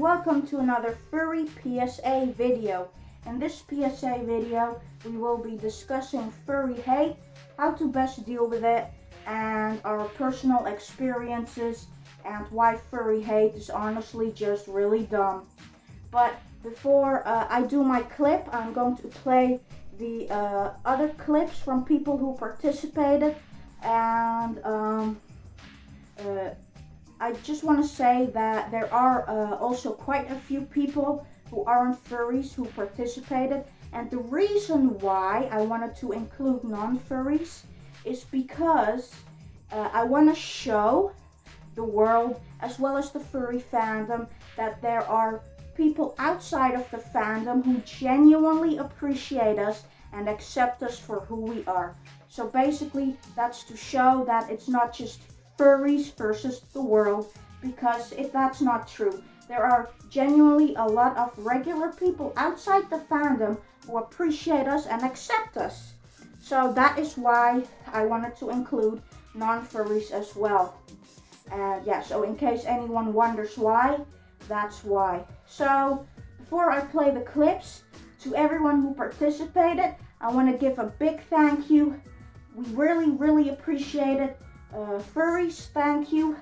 Welcome to another Furry PSA video. In this PSA video, we will be discussing furry hate, how to best deal with it, and our personal experiences, and why furry hate is honestly just really dumb. But before I do my clip, I'm going to play the other clips from people who participated, and I just want to say that there are also quite a few people who aren't furries who participated, and the reason why I wanted to include non-furries is because I want to show the world as well as the furry fandom that there are people outside of the fandom who genuinely appreciate us and accept us for who we are. So basically that's to show that it's not just furries versus the world, because if that's not true, there are genuinely a lot of regular people outside the fandom who appreciate us and accept us. So that is why I wanted to include non-furries as well. And yeah, so in case anyone wonders why, that's why. So before I play the clips, to everyone who participated, I want to give a big thank you. We really appreciate it. Furries, thank you.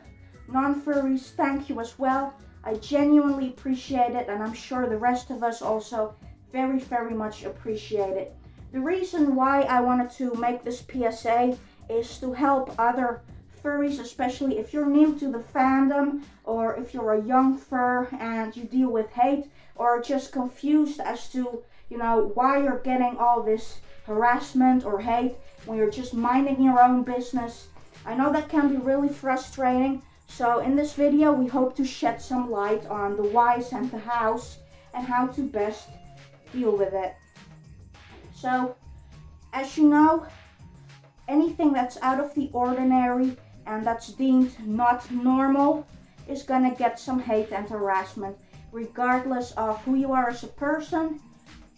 Non-furries, thank you as well. I genuinely appreciate it, and I'm sure the rest of us also very much appreciate it. The reason why I wanted to make this PSA is to help other furries, especially if you're new to the fandom, or if you're a young fur and you deal with hate, or just confused as to, why you're getting all this harassment or hate when you're just minding your own business. I know that can be really frustrating, so in this video we hope to shed some light on the whys and the hows and how to best deal with it. So, as you know, anything that's out of the ordinary and that's deemed not normal is gonna get some hate and harassment, regardless of who you are as a person.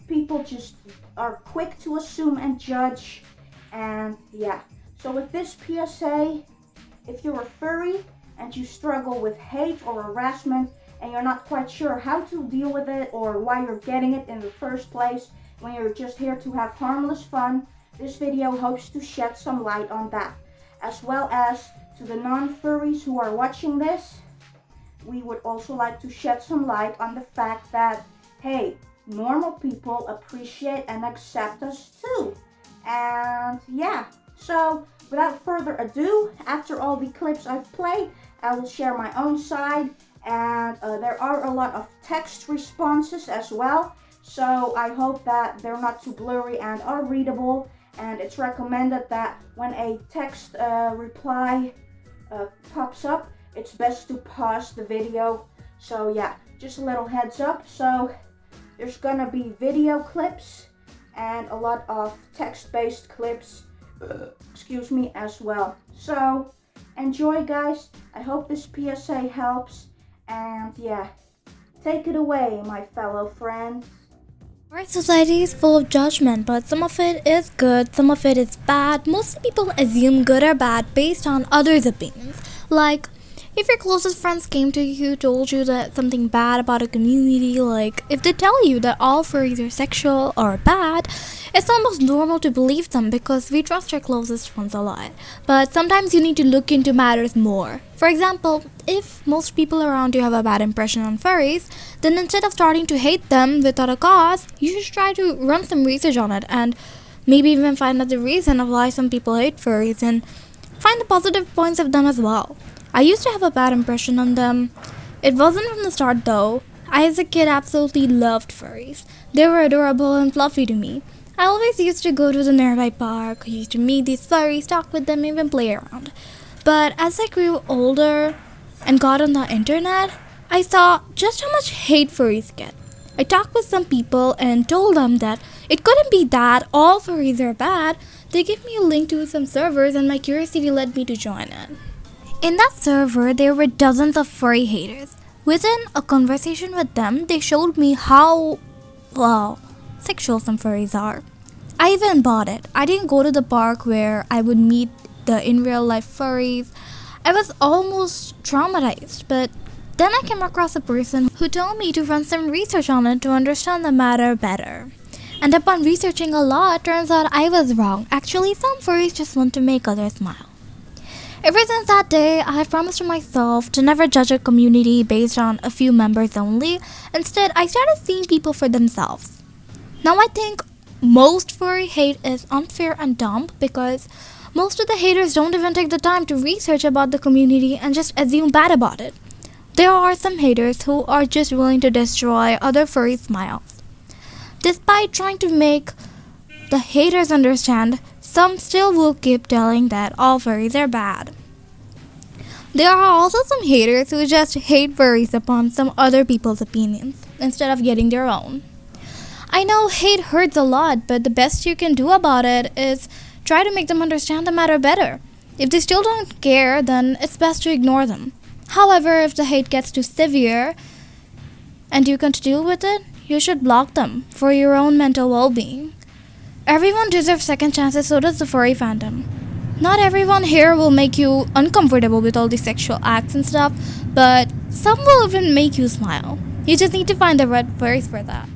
People just are quick to assume and judge, and yeah. So with this PSA, if you're a furry and you struggle with hate or harassment and you're not quite sure how to deal with it or why you're getting it in the first place, when you're just here to have harmless fun, this video hopes to shed some light on that. As well as to the non-furries who are watching this, we would also like to shed some light on the fact that, hey, normal people appreciate and accept us too. And yeah. So, without further ado, after all the clips I've played, I will share my own side, and there are a lot of text responses as well, so I hope that they're not too blurry and are readable, and it's recommended that when a text reply pops up, it's best to pause the video. So yeah, just a little heads up. So, there's gonna be video clips and a lot of text-based clips as well. So enjoy, guys. I hope this PSA helps, and yeah, take it away, my fellow friends. Our society is full of judgment, but some of it is good, some of it is bad. Most people assume good or bad based on others' opinions. Like, if your closest friends came to you, told you that something bad about a community, like if they tell you that all furries are sexual or bad, it's almost normal to believe them because we trust our closest ones a lot. But sometimes you need to look into matters more. For example, if most people around you have a bad impression on furries, then instead of starting to hate them without a cause, you should try to run some research on it and maybe even find out the reason of why some people hate furries and find the positive points of them as well. I used to have a bad impression on them. It wasn't from the start though. I as a kid absolutely loved furries. They were adorable and fluffy to me. I always used to go to the nearby park, used to meet these furries, talk with them, even play around. But as I grew older and got on the internet, I saw just how much hate furries get. I talked with some people and told them that it couldn't be that all furries are bad. They gave me a link to some servers and my curiosity led me to join it. In that server, there were dozens of furry haters. Within a conversation with them, they showed me how, sexual some furries are. I even bought it. I didn't go to the park where I would meet the in real life furries. I was almost traumatized, but Then I came across a person who told me to run some research on it to understand the matter better. And upon researching a lot, turns out I was wrong. Actually, some furries just want to make others smile. Ever since that day, I have promised to myself to never judge a community based on a few members only. Instead, I started seeing people for themselves. Now I think most furry hate is unfair and dumb because most of the haters don't even take the time to research about the community and just assume bad about it. There are some haters who are just willing to destroy other furry smiles. Despite trying to make the haters understand, some still will keep telling that all furries are bad. There are also some haters who just hate furries upon some other people's opinions instead of getting their own. I know hate hurts a lot, but the best you can do about it is try to make them understand the matter better. If they still don't care, then it's best to ignore them. However, if the hate gets too severe and you can't deal with it, you should block them for your own mental well-being. Everyone deserves second chances, so does the furry fandom. Not everyone here will make you uncomfortable with all these sexual acts and stuff, but some will even make you smile. You just need to find the right furries for that.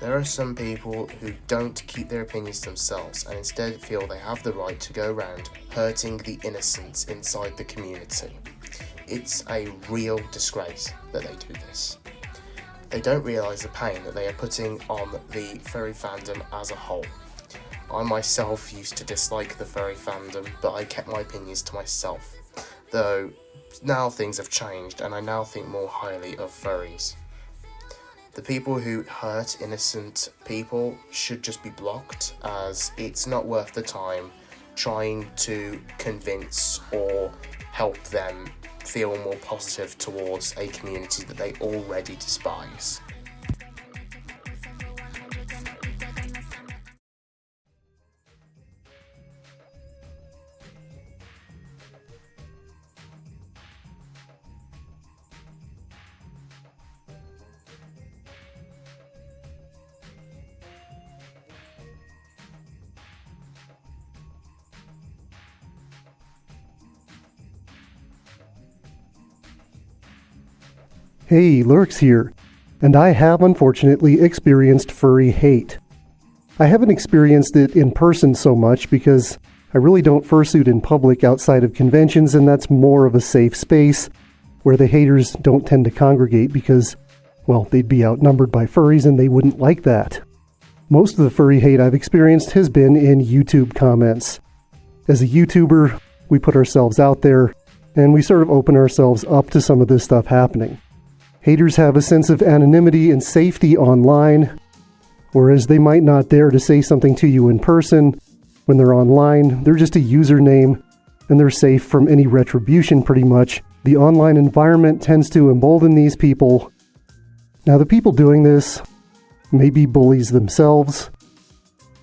There are some people who don't keep their opinions to themselves and instead feel they have the right to go around hurting the innocents inside the community. It's a real disgrace that they do this. They don't realise the pain that they are putting on the furry fandom as a whole. I myself used to dislike the furry fandom, but I kept my opinions to myself. Though now things have changed and I now think more highly of furries. The people who hurt innocent people should just be blocked, as it's not worth the time trying to convince or help them feel more positive towards a community that they already despise. Hey, Lurks here, and I have unfortunately experienced furry hate. I haven't experienced it in person so much because I really don't fursuit in public outside of conventions, and that's more of a safe space where the haters don't tend to congregate because, well, they'd be outnumbered by furries and they wouldn't like that. Most of the furry hate I've experienced has been in YouTube comments. As a YouTuber, we put ourselves out there and we sort of open ourselves up to some of this stuff happening. Haters have a sense of anonymity and safety online, whereas they might not dare to say something to you in person. When they're online, they're just a username, and they're safe from any retribution pretty much. The online environment tends to embolden these people. Now, the people doing this may be bullies themselves,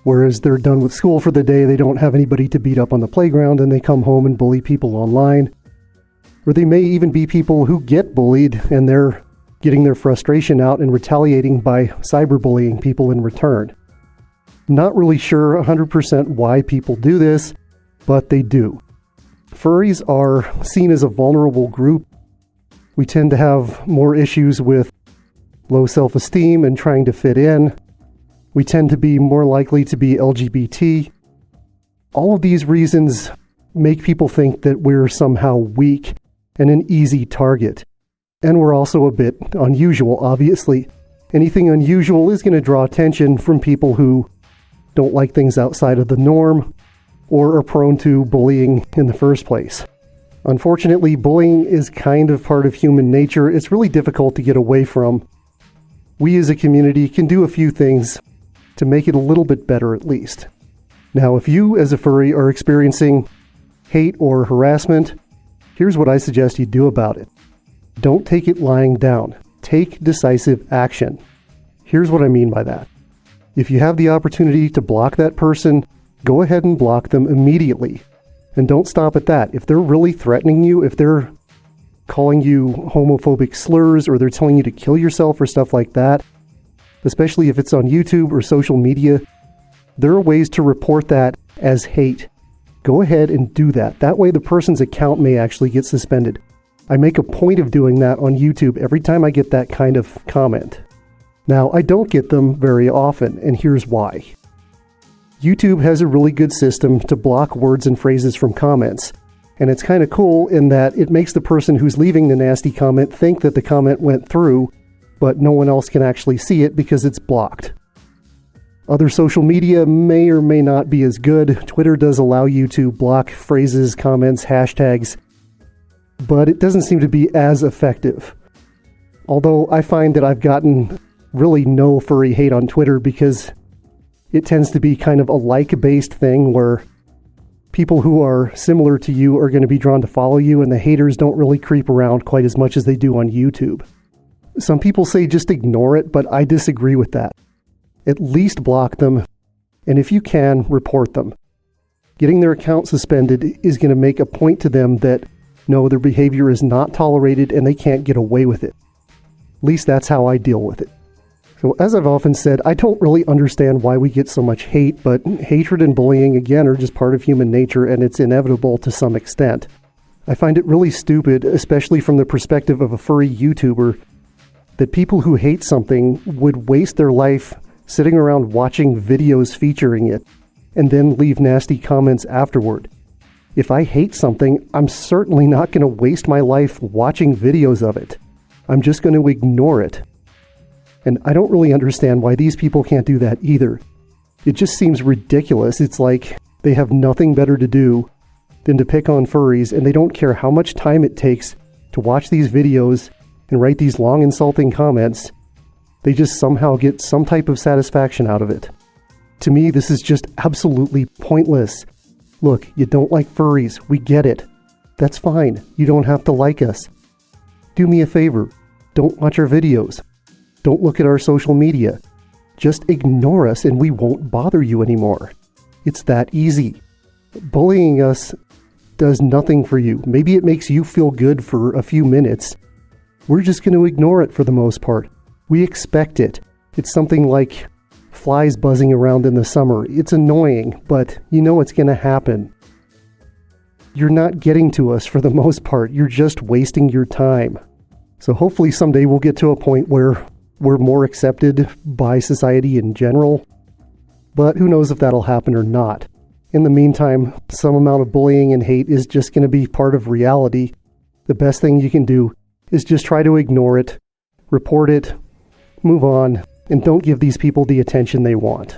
whereas they're done with school for the day, they don't have anybody to beat up on the playground, and they come home and bully people online. Or they may even be people who get bullied, and they're getting their frustration out and retaliating by cyberbullying people in return. Not really sure 100% why people do this, but they do. Furries are seen as a vulnerable group. We tend to have more issues with low self-esteem and trying to fit in. We tend to be more likely to be LGBT. All of these reasons make people think that we're somehow weak and an easy target. And we're also a bit unusual, obviously. Anything unusual is going to draw attention from people who don't like things outside of the norm or are prone to bullying in the first place. Unfortunately, bullying is kind of part of human nature. It's really difficult to get away from. We as a community can do a few things to make it a little bit better at least. Now, if you as a furry are experiencing hate or harassment, here's what I suggest you do about it. Don't take it lying down. Take decisive action. Here's what I mean by that. If you have the opportunity to block that person, go ahead and block them immediately. And don't stop at that. If they're really threatening you, if they're calling you homophobic slurs or they're telling you to kill yourself or stuff like that, especially if it's on YouTube or social media, there are ways to report that as hate. Go ahead and do that. That way the person's account may actually get suspended. I make a point of doing that on YouTube every time I get that kind of comment. Now, I don't get them very often, and here's why. YouTube has a really good system to block words and phrases from comments. And it's kind of cool in that it makes the person who's leaving the nasty comment think that the comment went through, but no one else can actually see it because it's blocked. Other social media may or may not be as good. Twitter does allow you to block phrases, comments, hashtags, but it doesn't seem to be as effective. Although I find that I've gotten really no furry hate on Twitter because it tends to be kind of a like-based thing where people who are similar to you are going to be drawn to follow you, and the haters don't really creep around quite as much as they do on YouTube. Some people say just ignore it, but I disagree with that. At least block them, and if you can, report them. Getting their account suspended is going to make a point to them that, no, their behavior is not tolerated and they can't get away with it. At least that's how I deal with it. So as I've often said, I don't really understand why we get so much hate, but hatred and bullying, again, are just part of human nature, and it's inevitable to some extent. I find it really stupid, especially from the perspective of a furry YouTuber, that people who hate something would waste their life sitting around watching videos featuring it, and then leave nasty comments afterward. If I hate something, I'm certainly not going to waste my life watching videos of it. I'm just going to ignore it. And I don't really understand why these people can't do that either. It just seems ridiculous. It's like they have nothing better to do than to pick on furries, and they don't care how much time it takes to watch these videos and write these long insulting comments. They just somehow get some type of satisfaction out of it. To me, this is just absolutely pointless. Look, you don't like furries. We get it. That's fine. You don't have to like us. Do me a favor. Don't watch our videos. Don't look at our social media. Just ignore us and we won't bother you anymore. It's that easy. Bullying us does nothing for you. Maybe it makes you feel good for a few minutes. We're just going to ignore it for the most part. We expect it. It's something like flies buzzing around in the summer. It's annoying, but you know it's going to happen. You're not getting to us for the most part. You're just wasting your time. So hopefully someday we'll get to a point where we're more accepted by society in general, but who knows if that'll happen or not. In the meantime, some amount of bullying and hate is just going to be part of reality. The best thing you can do is just try to ignore it, report it, move on, and don't give these people the attention they want.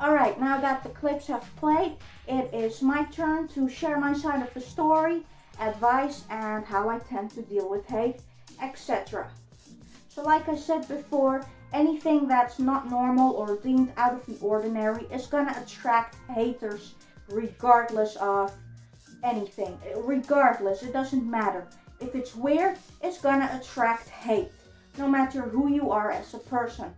Alright, now that the clips have played, it is my turn to share my side of the story, advice, and how I tend to deal with hate, etc. So like I said before, anything that's not normal or deemed out of the ordinary is gonna attract haters regardless of anything. Regardless, it doesn't matter. If it's weird, it's gonna attract hate, no matter who you are as a person.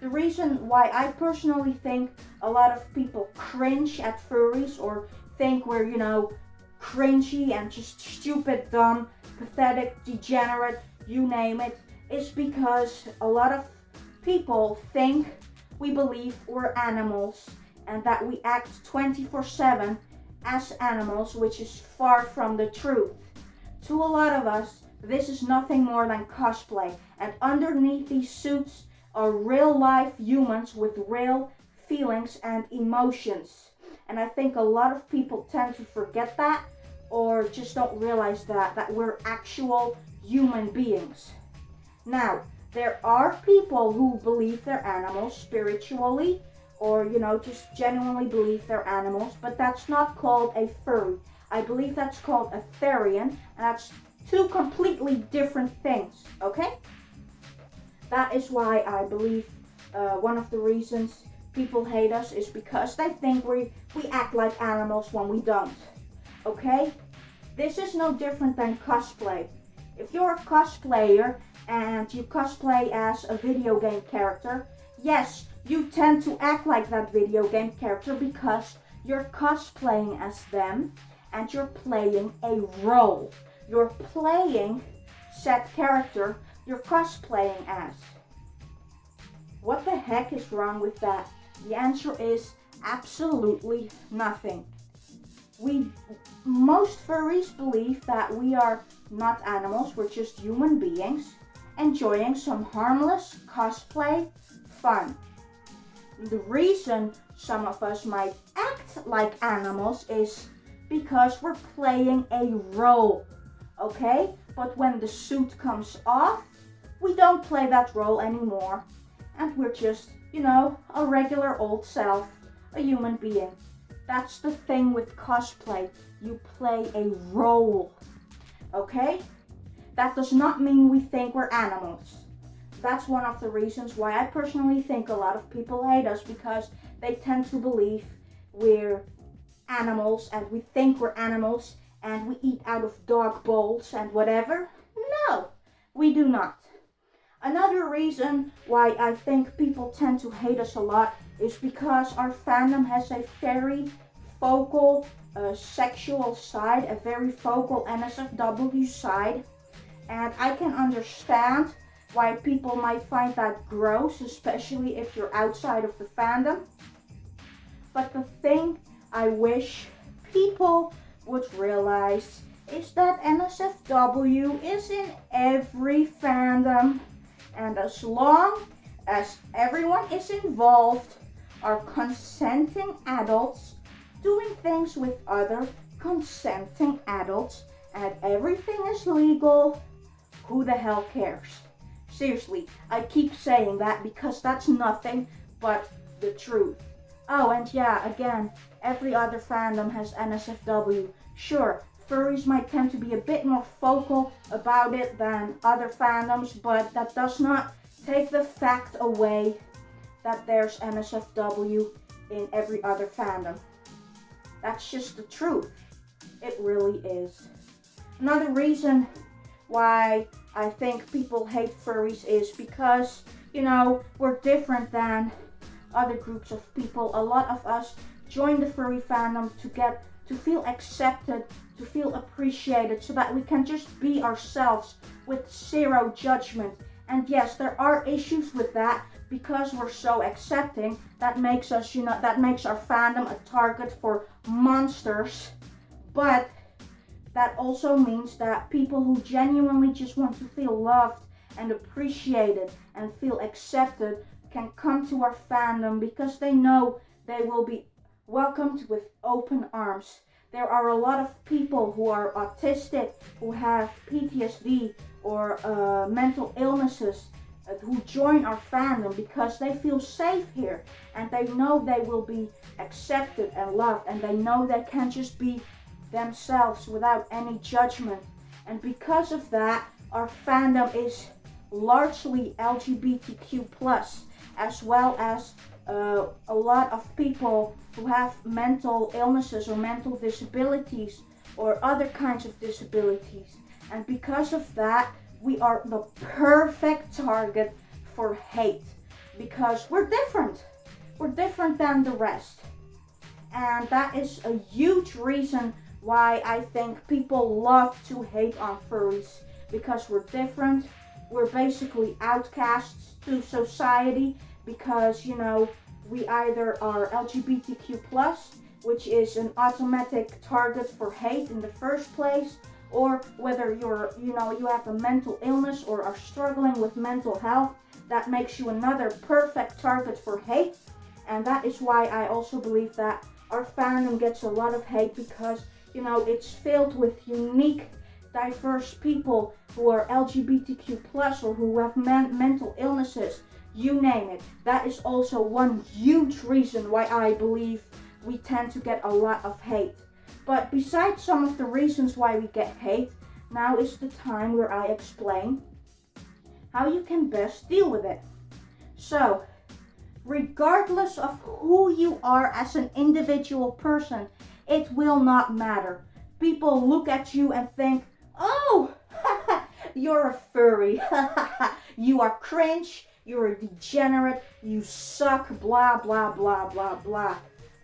The reason why I personally think a lot of people cringe at furries or think we're, you know, cringy and just stupid, dumb, pathetic, degenerate, you name it, is because a lot of people think we believe we're animals and that we act 24/7 as animals, which is far from the truth. To a lot of us, this is nothing more than cosplay, and underneath these suits are real life humans with real feelings and emotions. And I think a lot of people tend to forget that, or just don't realize that we're actual human beings. Now, There are people who believe they're animals spiritually, or just genuinely believe they're animals, but that's not called a furry. I believe that's called a therian, and that's two completely different things, okay? That is why I believe one of the reasons people hate us is because they think we act like animals when we don't, okay? This is no different than cosplay. If you're a cosplayer and you cosplay as a video game character, yes, you tend to act like that video game character because you're cosplaying as them and you're playing a role. You're playing said character you're cosplaying as. What the heck is wrong with that? The answer is absolutely nothing. Most furries believe that we are not animals, we're just human beings enjoying some harmless cosplay fun. The reason some of us might act like animals is because we're playing a role, okay? But when the suit comes off, we don't play that role anymore, and we're just, a regular old self, a human being. That's the thing with cosplay. You play a role, okay? That does not mean we think we're animals. That's one of the reasons why I personally think a lot of people hate us, because they tend to believe we're animals and we think we're animals and we eat out of dog bowls and whatever. No, we do not. Another reason why I think people tend to hate us a lot is because our fandom has a very focal sexual side, a very focal NSFW side, and I can understand why people might find that gross, especially if you're outside of the fandom. But the thing I wish people would realize is that NSFW is in every fandom, and as long as everyone is involved, are consenting adults doing things with other consenting adults, and everything is legal, who the hell cares? Seriously, I keep saying that because that's nothing but the truth. Oh, and yeah, again, every other fandom has NSFW. Sure, furries might tend to be a bit more vocal about it than other fandoms, but that does not take the fact away that there's NSFW in every other fandom. That's just the truth. It really is. Another reason why I think people hate furries is because, we're different than other groups of people. A lot of us join the furry fandom to feel accepted, to feel appreciated, so that we can just be ourselves with zero judgment. And yes, there are issues with that because we're so accepting. That makes us, that makes our fandom a target for monsters. But that also means that people who genuinely just want to feel loved and appreciated and feel accepted can come to our fandom because they know they will be welcomed with open arms. There are a lot of people who are autistic, who have PTSD or mental illnesses, who join our fandom because they feel safe here and they know they will be accepted and loved, and they know they can just be themselves without any judgment. And because of that, our fandom is largely LGBTQ+, as well as a lot of people who have mental illnesses or mental disabilities or other kinds of disabilities. And because of that, we are the perfect target for hate because we're different. We're different than the rest. And that is a huge reason why I think people love to hate on furries, because we're different. We're basically outcasts to society because, we either are LGBTQ+, which is an automatic target for hate in the first place, or whether you have a mental illness or are struggling with mental health, that makes you another perfect target for hate. And that is why I also believe that our fandom gets a lot of hate because, it's filled with unique, diverse people who are LGBTQ plus or who have mental illnesses, you name it. That is also one huge reason why I believe we tend to get a lot of hate. But besides some of the reasons why we get hate, now is the time where I explain how you can best deal with it. So, regardless of who you are as an individual person, it will not matter. People look at you and think, oh, you're a furry, you are cringe, you're a degenerate, you suck, blah, blah, blah, blah, blah.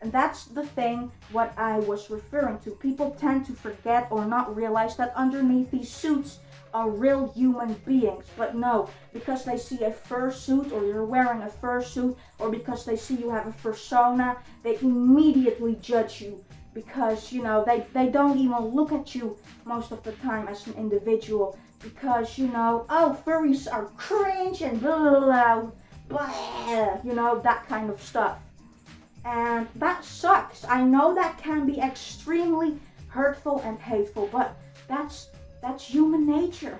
And that's the thing what I was referring to. People tend to forget or not realize that underneath these suits are real human beings. But no, because they see a fursuit or you're wearing a fursuit, or because they see you have a fursona, they immediately judge you. Because, you know, they don't even look at you most of the time as an individual. Because, you know, oh, furries are cringe and blah, blah, blah, blah, you know, that kind of stuff. And that sucks. I know that can be extremely hurtful and hateful, but that's human nature.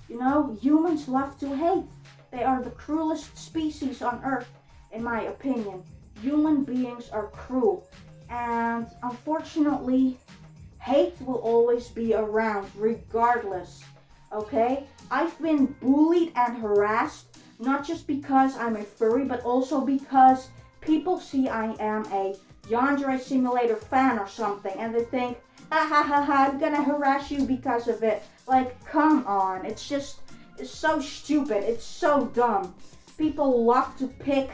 You know, humans love to hate. They are the cruelest species on earth, in my opinion. Human beings are cruel. And unfortunately, hate will always be around, regardless. Okay? I've been bullied and harassed, not just because I'm a furry, but also because people see I am a Yandere Simulator fan or something, and they think, ha ha ha ha, I'm gonna harass you because of it. Like, come on, it's so stupid, it's so dumb. People love to pick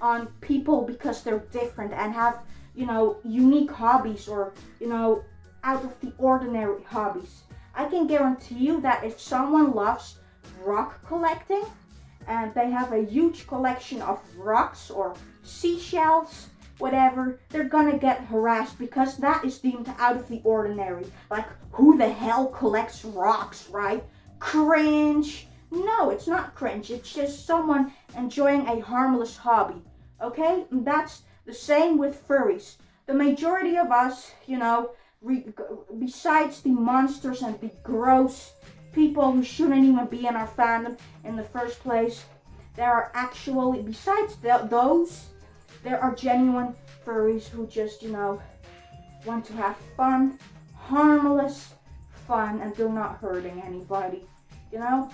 on people because they're different and have, you know, unique hobbies or, you know, out of the ordinary hobbies. I can guarantee you that if someone loves rock collecting, and they have a huge collection of rocks or seashells, whatever, they're gonna get harassed because that is deemed out of the ordinary. Like, who the hell collects rocks, right? Cringe. No, it's not cringe. It's just someone enjoying a harmless hobby, okay? And that's the same with furries. The majority of us, you know, besides the monsters and the gross people who shouldn't even be in our fandom in the first place, there are actually, besides those, there are genuine furries who just, you know, want to have fun, harmless fun, and they're not hurting anybody, you know?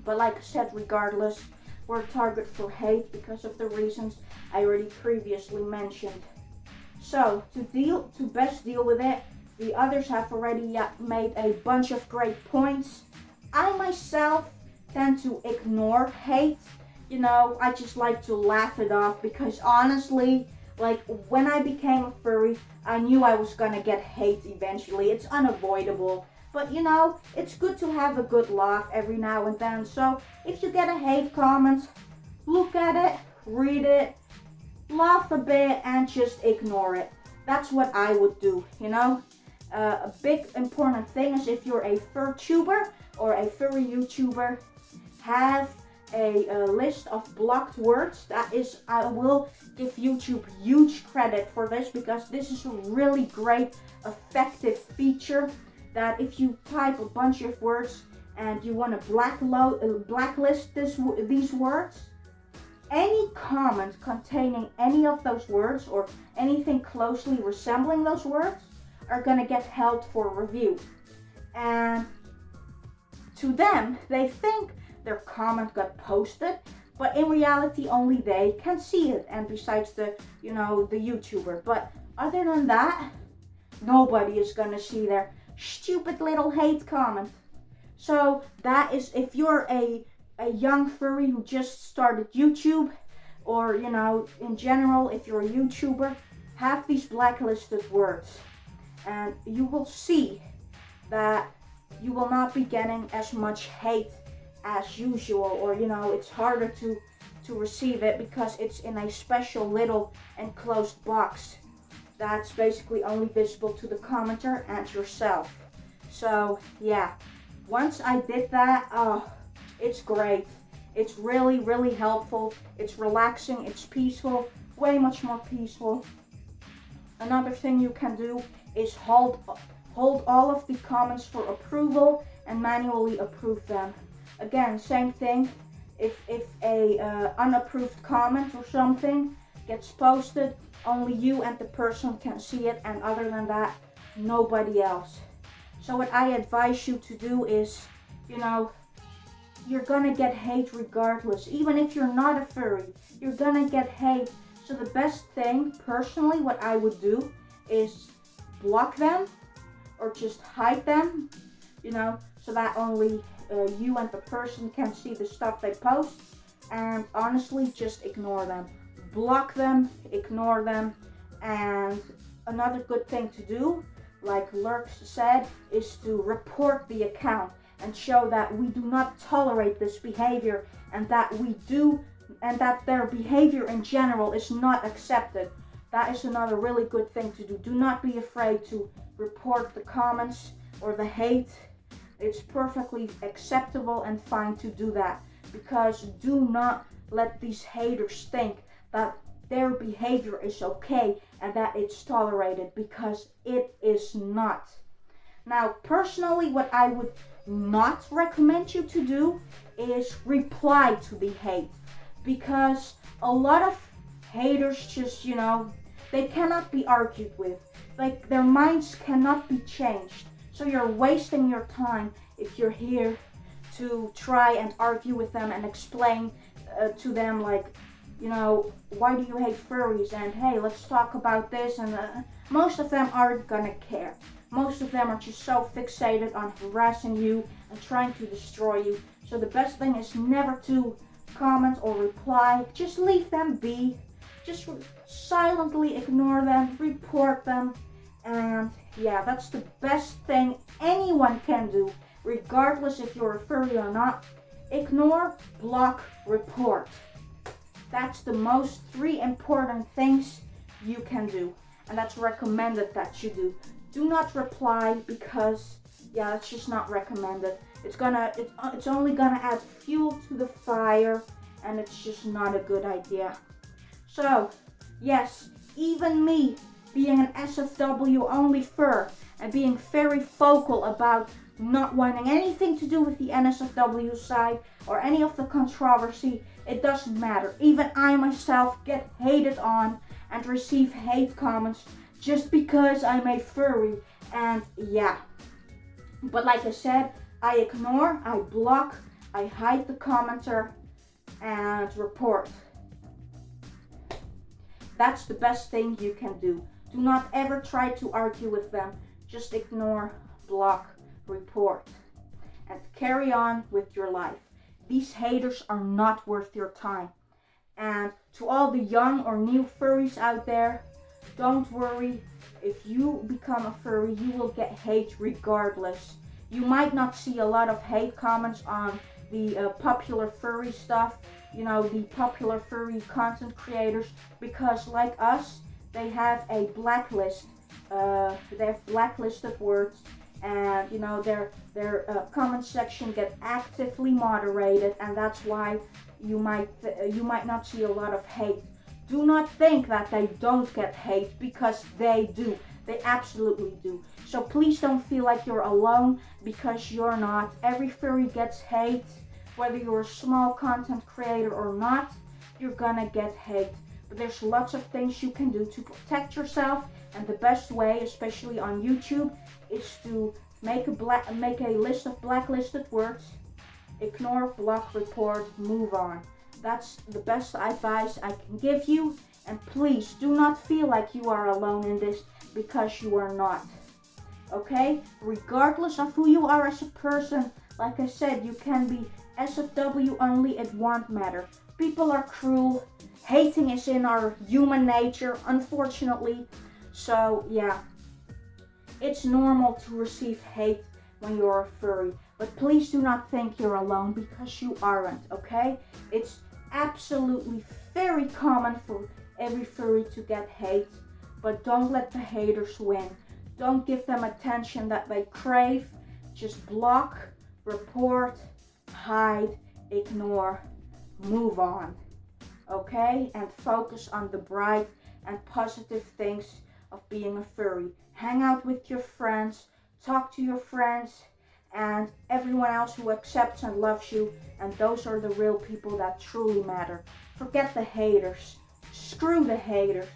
But like I said, regardless, we're a target for hate because of the reasons I already previously mentioned. So, to best deal with it, the others have already made a bunch of great points. I myself tend to ignore hate. You know, I just like to laugh it off because honestly, like when I became a furry, I knew I was gonna get hate eventually. It's unavoidable. But you know, it's good to have a good laugh every now and then. So if you get a hate comment, look at it, read it, laugh a bit, and just ignore it. That's what I would do, you know? A big important thing is if you're a furtuber or a furry YouTuber, have a list of blocked words. That is, I will give YouTube huge credit for this because this is a really great, effective feature that if you type a bunch of words and you want to blacklist these words, any comment containing any of those words or anything closely resembling those words are gonna get held for review. And to them, they think their comment got posted, but in reality only they can see it, and besides the, you know, the YouTuber. But other than that, nobody is gonna see their stupid little hate comment. So that is, if you're a young furry who just started YouTube, or, you know, in general, if you're a YouTuber, have these blacklisted words. And you will see that you will not be getting as much hate as usual, or, you know, it's harder to receive it because it's in a special little enclosed box that's basically only visible to the commenter and yourself. So yeah, once I did that, it's great. It's really, really helpful. It's relaxing, it's peaceful, way much more peaceful. Another thing you can do is hold hold all of the comments for approval and manually approve them. Again, same thing. If a unapproved comment or something gets posted, only you and the person can see it, and other than that, nobody else. So what I advise you to do is, you know, you're gonna get hate regardless. Even if you're not a furry, you're gonna get hate. So the best thing, personally, what I would do is block them or just hide them, you know, so that only you and the person can see the stuff they post. And honestly, just ignore them. Block them, ignore them. And another good thing to do, like Lurks said, is to report the account and show that we do not tolerate this behavior, and that their behavior in general is not accepted. That is another really good thing to do. Do not be afraid to report the comments or the hate. It's perfectly acceptable and fine to do that, because do not let these haters think that their behavior is okay and that it's tolerated, because it is not. Now, personally, what I would not recommend you to do is reply to the hate, because a lot of haters just, you know, they cannot be argued with. Like, their minds cannot be changed. So you're wasting your time if you're here to try and argue with them and explain to them, like, you know, why do you hate furries, and hey, let's talk about this. And most of them aren't gonna care. Most of them are just so fixated on harassing you and trying to destroy you. So the best thing is never to comment or reply. Just leave them be. Just silently ignore them, report them. And yeah, that's the best thing anyone can do, regardless if you're a furry or not. Ignore, block, report. That's the most 3 important things you can do, and that's recommended that you do. Do not reply, because yeah, it's just not recommended. It's only gonna add fuel to the fire, and it's just not a good idea. So yes, even me, being an SFW only fur and being very vocal about not wanting anything to do with the NSFW side or any of the controversy, it doesn't matter. Even I myself get hated on and receive hate comments just because I'm a furry, and yeah. But like I said, I ignore, I block, I hide the commenter, and report. That's the best thing you can do. Do not ever try to argue with them. Just ignore, block, report, and carry on with your life. These haters are not worth your time. And to all the young or new furries out there, don't worry. If you become a furry, you will get hate regardless. You might not see a lot of hate comments on the popular furry stuff, you know, the popular furry content creators, because like us, they have a blacklist. They have blacklisted words, and you know, their comment section get actively moderated, and that's why you might not see a lot of hate. Do not think that they don't get hate, because they do. They absolutely do. So please don't feel like you're alone, because you're not. Every furry gets hate. Whether you're a small content creator or not, you're gonna get hate. But there's lots of things you can do to protect yourself, and the best way, especially on YouTube, is to make a list of blacklisted words, ignore, block, report, move on. That's the best advice I can give you, and please do not feel like you are alone in this, because you are not. Okay? Regardless of who you are as a person, like I said, you can be SFW only, it won't matter. People are cruel. Hating is in our human nature, unfortunately. So yeah, it's normal to receive hate when you're a furry. But please do not think you're alone, because you aren't, okay? It's absolutely very common for every furry to get hate. But don't let the haters win. Don't give them attention that they crave. Just block, report, hide, ignore, move on. Okay? And focus on the bright and positive things of being a furry. Hang out with your friends. talk to your friends, and everyone else who accepts and loves you, and those are the real people that truly matter. Forget the haters. Screw the haters.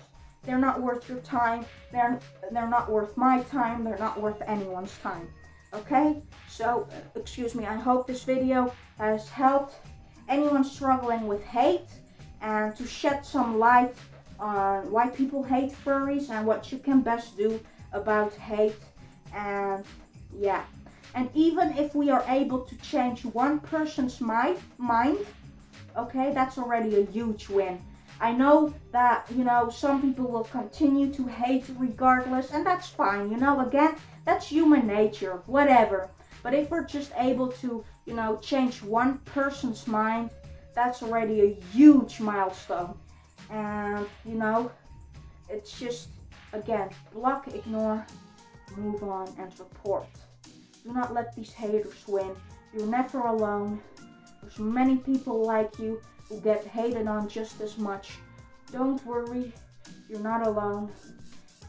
They're not worth your time. They're not worth my time. They're not worth anyone's time. Okay? So, excuse me, I hope this video has helped anyone struggling with hate and to shed some light on why people hate furries and what you can best do about hate. And yeah. And even if we are able to change one person's mind, okay, that's already a huge win. I know that, you know, some people will continue to hate regardless, and that's fine, you know, again, that's human nature, whatever. But if we're just able to, you know, change one person's mind, that's already a huge milestone. And, you know, it's just, again, block, ignore, move on, and report. Do not let these haters win. You're never alone. There's many people like you who get hated on just as much. Don't worry, you're not alone.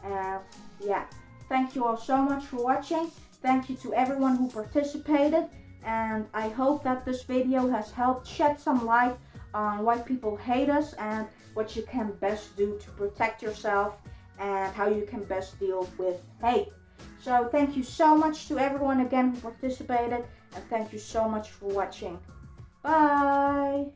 And yeah, thank you all so much for watching. Thank you to everyone who participated. And I hope that this video has helped shed some light on why people hate us and what you can best do to protect yourself and how you can best deal with hate. So thank you so much to everyone again who participated, and thank you so much for watching. Bye!